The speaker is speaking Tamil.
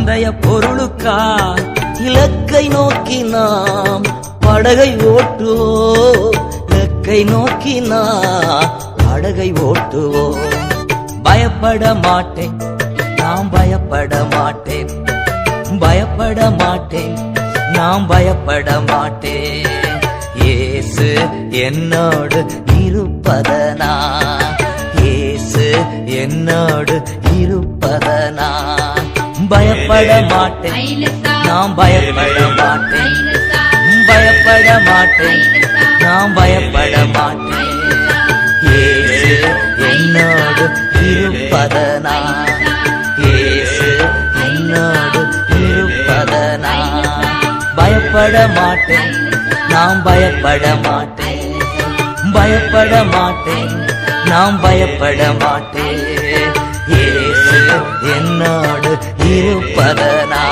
பந்தய பொருளுக்கா இலக்கை நோக்கி நாம் படகை ஓட்டுவோம். இலக்கை நோக்கி நாம் படகை ஓட்டுவோம். பயப்பட மாட்டேன், நாம் பயப்பட மாட்டேன். பயப்பட மாட்டேன், நாம் பயப்பட மாட்டேன். இயேசு என்னோடு இருப்பதனா, இயேசு என்னோடு இருப்பதனா. பயப்பட மாட்டேன், நாம் பயப்பட மாட்டேன். பயப்பட மாட்டேன், நாம் பயப்பட மாட்டேன். இயேசு என்னோடு இருப்பதனா, இயேசு என்னோடு இருப்பதனா. பயப்பட மாட்டேன், நாம் பயப்பட மாட்டேன். பயப்பட மாட்டேன், நாம் பயப்பட மாட்டேன். இயேசு என்னோடு இருப்பதனா.